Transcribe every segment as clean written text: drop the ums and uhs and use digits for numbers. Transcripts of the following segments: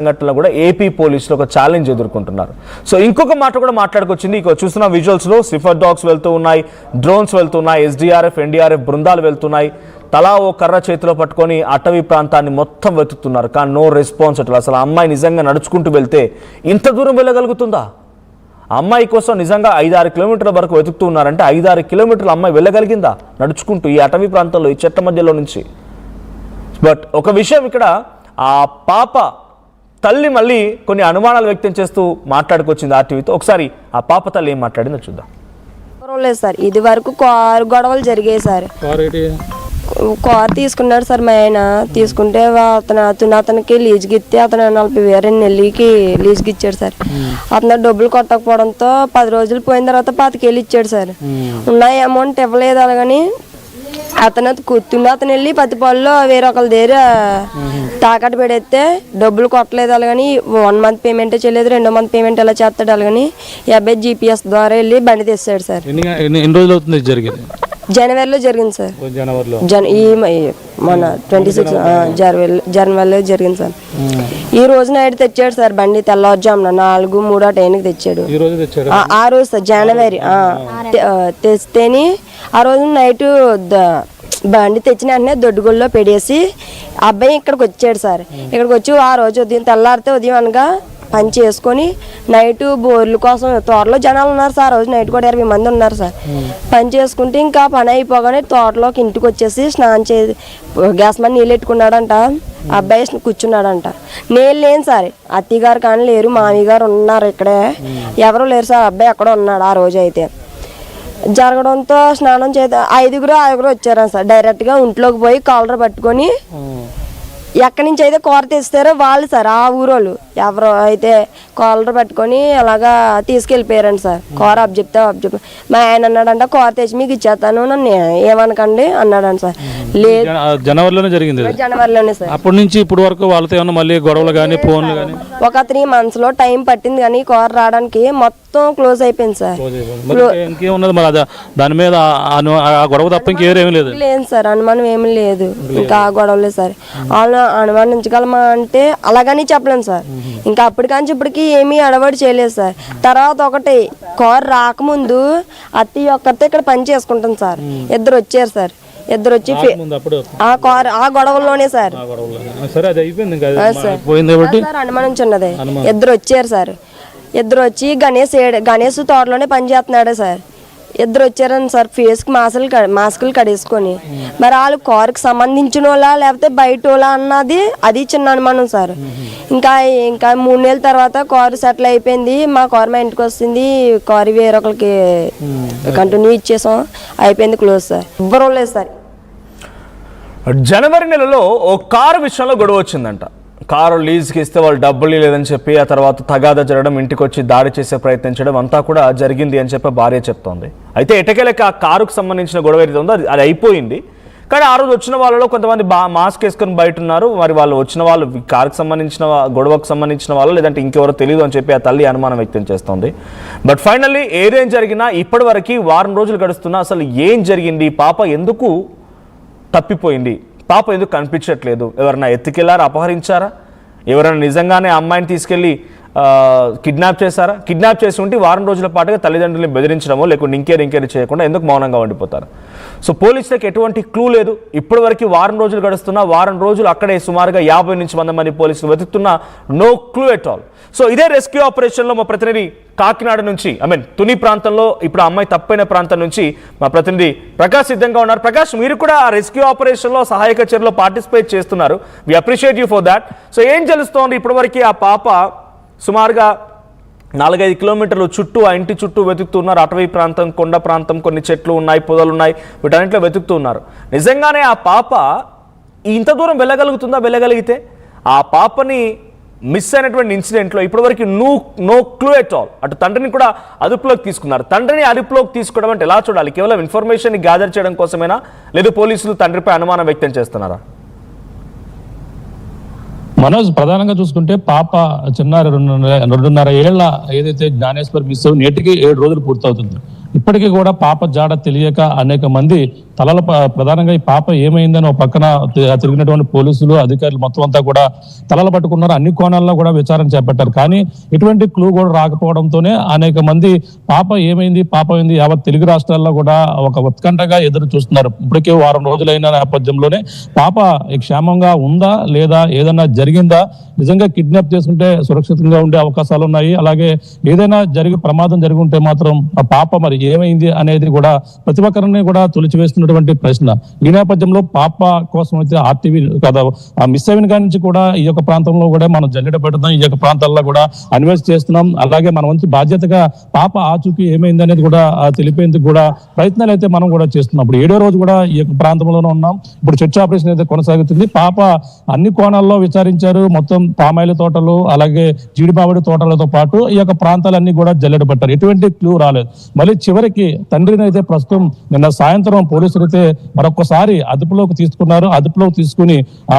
సంఘటనలో కూడా ఏపీ పోలీసులు ఒక ఛాలెంజ్ ఎదుర్కొంటున్నారు. సో ఇంకొక మాట కూడా మాట్లాడుకొచ్చింది. ఇక చూస్తున్న విజువల్స్లో స్నిఫర్ డాగ్స్ వెళ్తూ ఉన్నాయి, డ్రోన్స్ వెళ్తున్నాయి, ఎస్డీఆర్ఎఫ్ ఎన్డీఆర్ఎఫ్ బృందాలు వెళ్తున్నాయి. తలా ఓ కర్ర చేతిలో పట్టుకొని అటవీ ప్రాంతాన్ని మొత్తం వెతుకుతున్నారు. కానీ నో రెస్పాన్స్ అట్లా. అసలు అమ్మాయి నిజంగా నడుచుకుంటూ వెళ్తే ఇంత దూరం వెళ్ళగలుగుతుందా? అమ్మాయి కోసం నిజంగా 5-6 కిలోమీటర్ల వరకు వెతుకుతూ ఉన్నారంటే 5-6 కిలోమీటర్ల అమ్మాయి వెళ్ళగలిగిందా నడుచుకుంటూ ఈ అటవీ ప్రాంతంలో, ఈ చెట్ల మధ్యలో నుంచి? బట్ ఒక విషయం ఇక్కడ, ఆ పాప తల్లి మళ్ళీ కొన్ని అనుమానాలు వ్యక్తం చేస్తూ మాట్లాడుకొచ్చింది ఆర్టీవీతో. ఒకసారి ఆ పాప తల్లి ఏం మాట్లాడిందో చూద్దాం. లేదు సార్, ఇది వరకు కారు గొడవలు జరిగాయి సార్. కారు తీసుకున్నాడు సార్ మా ఆయన. తీసుకుంటే అతనికి లీజుకి ఇస్తే అతను 40,000 నెల్లికి లీజుకి ఇచ్చాడు సార్. అతను డబ్బులు కొట్టకపోవడంతో 10 రోజులు పోయిన తర్వాత 25,000 ఇచ్చాడు సార్. ఉన్న అమౌంట్ ఇవ్వలేదు. అలాగని అతను వెళ్ళి పత్తిపాల్లో వేరొకరి దగ్గర తాకట్టు పెడితే డబ్బులు కొట్టలేదు. అలాగని 1 మంత్ పేమెంట్ చేయలేదు, 2వ మంత్ పేమెంట్ ఎలా చేస్తాడు. అలాగని 50 జీపీఎస్ ద్వారా వెళ్ళి బండి తెస్తాడు సార్. ఎన్ని రోజులు అవుతుంది జరిగింది? జనవరిలో జరిగింది సార్. మన 26 జనవరిలో జరిగింది సార్. ఈ రోజు నైట్ తెచ్చాడు సార్ బండి. తెల్లవారుజామున 4:03 ఆ టైంకి తెచ్చాడు. ఆ రోజు సార్ జనవరి తెస్తేని ఆ రోజు నైట్ బండి తెచ్చిన వెంటనే దొడ్డుగొల్లో పెడేసి అబ్బాయి ఇక్కడికి వచ్చాడు సార్. ఇక్కడికి వచ్చి ఆ రోజు ఉదయం తెల్లారితే ఉదయం అనగా పని చేసుకొని నైట్ బోర్ల కోసం తోటలో జనాలు ఉన్నారు సార్. ఆ రోజు నైట్ కూడా 20 మంది ఉన్నారు సార్. పని చేసుకుంటే ఇంకా పని అయిపోగానే తోటలోకి ఇంటికి వచ్చేసి స్నానం గ్యాస్ మీద నీళ్ళు పెట్టుకున్నాడంట. అబ్బాయి కూర్చున్నాడంట. నేను లేను సార్, అత్తయ్య గారు కానీ లేరు, మామయ్య గారు ఉన్నారు ఇక్కడే, ఎవరు లేరు సార్. అబ్బాయి అక్కడ ఉన్నాడు. ఆ రోజు అయితే జరగడంతో స్నానం 5గురు వచ్చారు సార్. డైరెక్ట్గా ఇంట్లోకి పోయి కాలర్ పట్టుకొని ఎక్కడి నుంచి అయితే కూర తెస్తారో వాళ్ళు సార్, ఆ ఊరోళ్ళు ఎవరో అయితే కాలర్ పట్టుకొని అలాగా తీసుకెళ్ళిపోయారండి సార్. కూర అబ్జెక్ట్ మా ఆయన అన్నాడంట, కూర తెచ్చి మీకు ఇచ్చేస్తాను, నన్ను ఏమనకండి అన్నాడంట సార్. లేదు, జనవరిలోనే జరిగింది. జనవరిలోనే సార్. అప్పటి నుంచి ఇప్పుడు వరకు వాళ్ళతో ఏమన్నా మళ్ళీ గొడవలు కానీ ఫోన్లు కానీ? ఒక 3 months లో టైం పట్టింది కానీ కూర రావడానికి మొత్తం క్లోజ్ అయిపోయింది సార్. ఇంకేమున్నది మరి దాని మీద? ఆ గొడవ తప్ప ఇంకేమీ లేదు? లేదు సార్, అనుమానం ఏమీ లేదు. ఇంకా ఆ గొడవలేదు సార్. వాళ్ళు అనుమానించగలమా అంటే అలాగని చెప్పలేను సార్. ఇంకా అప్పటికాంచి ఇప్పటికి ఏమీ అడవాడు చేయలేదు సార్. తర్వాత ఒకటి కారు రాకముందు అత్తయ్య ఒక్కరితో ఇక్కడ పని చేసుకుంటాం సార్. ఇద్దరు వచ్చారు సార్. ఇద్దరు వచ్చి ఆ కారు ఆ గొడవల్లోనే సార్ అనుమానించున్నది. ఇద్దరు వచ్చారు సార్. ఇద్దరు వచ్చి గణేష్ తోటలోనే పని చేస్తున్నాడు సార్. ఇద్దరు వచ్చారని సార్. ఫేస్కి మాస్కులు కడేసుకొని. మరి వాళ్ళు కారుకి సంబంధించిన వాళ్ళ లేకపోతే బయట వాళ్ళ అన్నది అది చిన్న అనుమానం సార్. ఇంకా 3 నెలల తర్వాత కారు సెటిల్ అయిపోయింది. మా కారు మా ఇంటికి వస్తుంది. కారు వేరొకరికి కంటిన్యూ ఇచ్చేసాం, అయిపోయింది, క్లోజ్ సార్. ఎవ్వరూ లేదు సార్. జనవరి నెలలో ఓ కారు విషయంలో గొడవ వచ్చిందంట. కారు లీజ్కి ఇస్తే వాళ్ళు డబ్బులు లేదని చెప్పి ఆ తర్వాత తగాదా జరగడం, ఇంటికి వచ్చి దాడి చేసే ప్రయత్నించడం అంతా కూడా జరిగింది అని చెప్పి భార్య చెప్తోంది. అయితే ఎటకేలకి ఆ కారుకు సంబంధించిన గొడవ ఏదైతే ఉందో అది అయిపోయింది. కానీ ఆ రోజు వచ్చిన వాళ్ళలో కొంతమంది మాస్క్ వేసుకొని బయట ఉన్నారు. మరి వాళ్ళు వచ్చిన వాళ్ళు కారుకు సంబంధించిన గొడవకు సంబంధించిన వాళ్ళు లేదంటే ఇంకెవరో తెలియదు అని చెప్పి ఆ తల్లి అనుమానం వ్యక్తం చేస్తోంది. బట్ ఫైనల్లీ ఏదేం జరిగినా ఇప్పటి వరకు 1 వారం రోజులు గడుస్తున్నా అసలు ఏం జరిగింది, పాప ఎందుకు తప్పిపోయింది, పాప ఎందుకు కనిపించట్లేదు, ఎవరైనా ఎత్తుకెళ్లారా, అపహరించారా, ఎవరైనా నిజంగానే అమ్మాయిని తీసుకెళ్ళి కిడ్నాప్ చేశారా? కిడ్నాప్ చేసి ఉంటే 1 వారం రోజుల పాటుగా తల్లిదండ్రులను బెదిరించడమో లేకుంటే ఇంకేరి చేయకుండా ఎందుకు మౌనంగా ఉండిపోతారు? సో పోలీసులకు ఎటువంటి క్లూ లేదు. ఇప్పటి వరకు 1 వారం రోజులు గడుస్తున్నా 1 వారం రోజులు అక్కడే సుమారుగా 50 నుంచి 100 మంది పోలీసులు వెతుకుతున్నా no clue at all. So ఇదే రెస్క్యూ ఆపరేషన్లో మా ప్రతినిధి కాకినాడ నుంచి తుని ప్రాంతంలో ఇప్పుడు అమ్మాయి తప్పైన ప్రాంతం నుంచి మా ప్రతినిధి ప్రకాష్ సిద్ధంగా ఉన్నారు. ప్రకాష్, మీరు కూడా ఆ రెస్క్యూ ఆపరేషన్లో సహాయక చర్యలో పార్టిసిపేట్ చేస్తున్నారు. We appreciate you for that. So ఏం తెలుస్తోంది ఇప్పటివరకు? ఆ పాప సుమారుగా 4-5 కిలోమీటర్లు చుట్టూ ఆ ఇంటి చుట్టూ వెతుకుతున్నారు. అటవీ ప్రాంతం, కొండ ప్రాంతం, కొన్ని చెట్లు ఉన్నాయి, పొదలు ఉన్నాయి, వీటన్నింటిలో వెతుకుతున్నారు. నిజంగానే ఆ పాప ఇంత దూరం వెళ్ళగలుగుతుందా? వెళ్ళగలిగితే ఆ పాపని మిస్ అయినటువంటి ఇన్సిడెంట్లో ఇప్పటివరకు నో క్లూ ఎట్ ఆల్. అటు తండ్రిని కూడా అదుపులోకి తీసుకున్నారు. తండ్రిని అదుపులోకి తీసుకోవడం అంటే ఎలా చూడాలి? కేవలం ఇన్ఫర్మేషన్ గ్యాదర్ చేయడం కోసమేనా, లేదు పోలీసులు తండ్రిపై అనుమానం వ్యక్తం చేస్తున్నారా? మనోజ్, ప్రధానంగా చూసుకుంటే పాప చిన్నారి 2.5 ఏళ్ల ఏదైతే జ్ఞానేశ్వర్ మిస్ నేటికి 7 రోజులు పూర్తవుతుంది. ఇప్పటికీ కూడా పాప జాడ తెలియక అనేక మంది తలల ప్రధానంగా ఈ పాప ఏమైందని ఒక పక్కన తిరిగినటువంటి పోలీసులు అధికారులు మొత్తం అంతా కూడా తలలు పట్టుకున్నారు. అన్ని కోణాల్లో కూడా విచారణ చేపట్టారు. కానీ ఎటువంటి క్లూ కూడా రాకపోవడంతోనే అనేక మంది పాప ఏమైంది యావత్ తెలుగు రాష్ట్రాల్లో కూడా ఒక ఉత్కంఠగా ఎదురు చూస్తున్నారు. ఇప్పటికే వారం రోజులైన నేపథ్యంలోనే పాప క్షేమంగా ఉందా లేదా, ఏదైనా జరిగిందా, నిజంగా కిడ్నాప్ చేసుకుంటే సురక్షితంగా ఉండే అవకాశాలు ఉన్నాయి, అలాగే ఏదైనా ప్రమాదం జరిగి ఉంటే మాత్రం ఆ పాప మరి ఏమైంది అనేది కూడా ప్రతి ఒక్కరిని కూడా తొలిచివేస్తున్నటువంటి ప్రశ్న. ఈ నేపథ్యంలో పాప కోసం అయితే ఆర్టీవీ కదా ఆ మిస్ అయిన కాడి నుంచి కూడా ఈ యొక్క ప్రాంతంలో కూడా మనం జల్లెడ పెడుతున్నాం, ఈ యొక్క ప్రాంతాల్లో కూడా అన్వేషణ చేస్తున్నాం. అలాగే మన వంతు బాధ్యతగా పాప ఆచూకీ ఏమైంది అనేది కూడా తెలిపేందుకు కూడా ప్రయత్నాలు అయితే మనం కూడా చేస్తున్నాం. ఇప్పుడు 7వ రోజు కూడా ఈ యొక్క ప్రాంతంలోనే ఉన్నాం. ఇప్పుడు చర్చ ఆపరేషన్ అయితే కొనసాగుతుంది. పాప అన్ని కోణాల్లో విచారించారు. మొత్తం పామాయిల తోటలు అలాగే జీడిమామిడి తోటలతో పాటు ఈ యొక్క ప్రాంతాలన్నీ కూడా జల్లెడ పట్టారు. ఎటువంటి క్లూ రాలేదు. మళ్ళీ చివరికి తండ్రిని అయితే ప్రస్తుతం నిన్న సాయంత్రం పోలీసులు అయితే మరొకసారి అదుపులోకి తీసుకున్నారు. అదుపులోకి తీసుకుని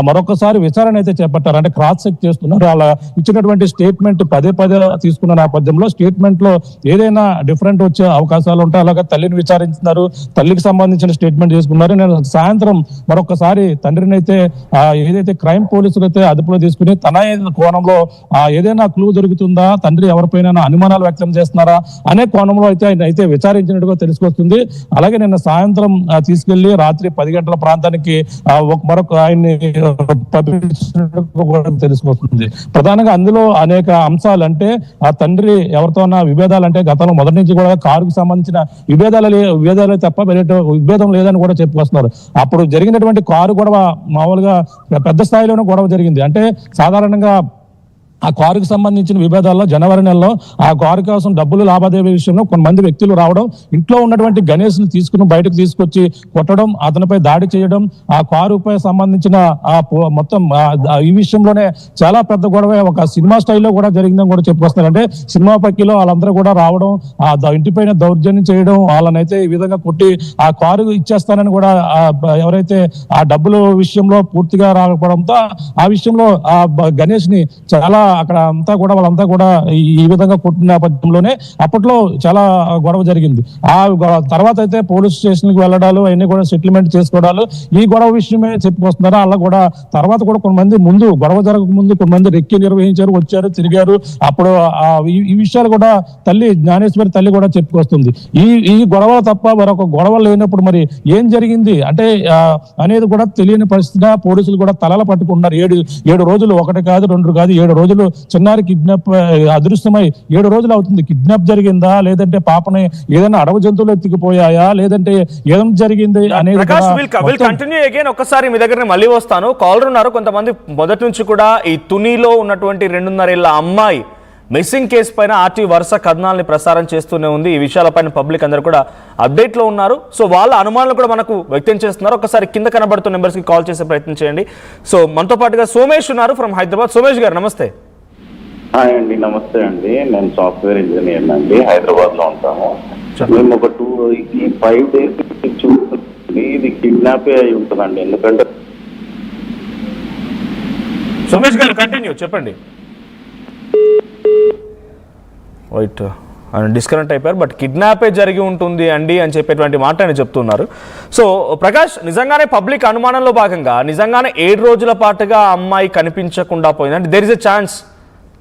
మరొకసారి విచారణ అయితే చేపట్టారు. అంటే క్రాస్ చెక్ చేస్తున్నారు. అలా ఇచ్చినటువంటి స్టేట్మెంట్ పదే తీసుకున్న నేపథ్యంలో స్టేట్మెంట్ లో ఏదైనా డిఫరెంట్ వచ్చే అవకాశాలు ఉంటాయి. అలాగే తల్లిని విచారించున్నారు. తల్లికి సంబంధించిన స్టేట్మెంట్ తీసుకున్నారు. నేను సాయంత్రం మరొకసారి తండ్రిని అయితే ఏదైతే క్రైమ్ పోలీసులు అయితే అదుపులో తీసుకుని తన కోణంలో ఏదైనా క్లూ దొరుకుతుందా, తండ్రి ఎవరిపైన అనుమానాలు వ్యక్తం చేస్తున్నారా అనే కోణంలో అయితే ఆయన అయితే విచారించినట్టుగా తెలుసుకొస్తుంది. అలాగే నిన్న సాయంత్రం తీసుకెళ్లి రాత్రి 10 గంటల ప్రాంతానికి మరొక ఆయన్ని తెలుసుకొస్తుంది. ప్రధానంగా అందులో అనేక అంశాలు, అంటే ఆ తండ్రి ఎవరితోనా విభేదాలు, అంటే గతంలో మొదటి నుంచి కూడా కారుకు సంబంధించిన విభేదాలే తప్ప విభేదం లేదని కూడా చెప్పుకొస్తున్నారు. అప్పుడు జరిగినటువంటి కారు గొడవ మామూలుగా పెద్ద స్థాయిలోనే గొడవ జరిగింది. అంటే సాధారణంగా ఆ కారుకు సంబంధించిన విభేదాల్లో జనవరి నెలలో ఆ కారు కోసం డబ్బులు లావాదేవీ విషయంలో కొంతమంది వ్యక్తులు రావడం, ఇంట్లో ఉన్నటువంటి గణేష్ ని తీసుకుని బయటకు తీసుకొచ్చి కొట్టడం, అతనిపై దాడి చేయడం, ఆ కారుపై సంబంధించిన మొత్తం ఈ విషయంలోనే చాలా పెద్ద గొడవ ఒక సినిమా స్టైల్లో కూడా జరిగిందని కూడా చెప్పుకొస్తున్నారు. అంటే సినిమా పక్కిలో వాళ్ళందరూ కూడా రావడం, ఆ ఇంటిపైన దౌర్జన్యం చేయడం, వాళ్ళనైతే ఈ విధంగా కొట్టి ఆ కారు ఇచ్చేస్తానని కూడా ఎవరైతే ఆ డబ్బుల విషయంలో పూర్తిగా రాకపోవడంతో ఆ విషయంలో ఆ గణేష్ ని చాలా అక్కడ అంతా కూడా వాళ్ళంతా కూడా ఈ విధంగా కొట్టిన నేపథ్యంలోనే అప్పట్లో చాలా గొడవ జరిగింది. ఆ తర్వాత అయితే పోలీస్ స్టేషన్ కి వెళ్ళడాలు అవన్నీ కూడా సెటిల్మెంట్ చేసుకోవడాలు ఈ గొడవ విషయమే చెప్పుకొస్తున్నారు. అలా కూడా తర్వాత కూడా కొంతమంది ముందు గొడవ జరగక ముందు కొంతమంది రెక్కి నిర్వహించారు, వచ్చారు, తిరిగారు. అప్పుడు ఈ విషయాలు కూడా తల్లి జ్ఞానేశ్వరి తల్లి కూడా చెప్పుకొస్తుంది. ఈ గొడవ తప్ప మరొక గొడవ లేనప్పుడు మరి ఏం జరిగింది అంటే అనేది కూడా తెలియని పరిస్థితిగా పోలీసులు కూడా తలల పట్టుకున్నారు. 7 రోజులు, 1 కాదు 2 కాదు 7 రోజులు చిన్నారి కిడ్నాప్ అదృశ్యమై 7 రోజులు అవుతుంది. కిడ్నాప్ జరిగిందా, లేదంటే పాపని ఏదైనా అడవి జంతువులు ఎత్తుకుపోయాయా, లేదంటే ఏం జరిగింది అనేది ఒక్కసారి మీ దగ్గర మళ్ళీ వస్తాను. కాలర్ ఉన్నారు కొంతమంది. మొదటి నుంచి కూడా ఈ తునిలో ఉన్నటువంటి 2.5 ఏళ్ల అమ్మాయి మిస్సింగ్ కేసు పైన ఆర్టీవీ వరుస కథనాలని ప్రసారం చేస్తూనే ఉంది. ఈ విషయాలపైన పబ్లిక్ అందరూ కూడా అప్డేట్ లో ఉన్నారు. సో వాళ్ళ అనుమానాలు కూడా మనకు వ్యక్తం చేస్తున్నారు. ఒకసారి కింద కనబడుతున్న నెంబర్స్ కి కాల్ చేసే ప్రయత్నం చేయండి. సో మనతో పాటుగా సోమేష్ ఉన్నారు ఫ్రమ్ హైదరాబాద్. సోమేష్ గారు నమస్తే. హాయ్ అండి, నమస్తే అండి. నేను సాఫ్ట్వేర్ ఇంజనీర్ అండి, హైదరాబాద్ లో ఉంటాము. మేము ఒక 5 days చూస్తుంది. ఇది కిడ్నాప్ అయి ఉంటుందండి. ఎందుకంటే సోమేష్ గారు కంటిన్యూ చెప్పండి. రైట్, ఆయన డిస్కనెక్ట్ అయిపోయారు. బట్ కిడ్నాపే జరిగి ఉంటుంది అండి అని చెప్పేటువంటి మాట ఆయన చెప్తున్నారు. సో ప్రకాష్, నిజంగానే పబ్లిక్ అనుమానంలో భాగంగా నిజంగానే 7 రోజుల పాటుగా అమ్మాయి కనిపించకుండా పోయింది అంటే దేర్ ఇస్ ఎ ఛాన్స్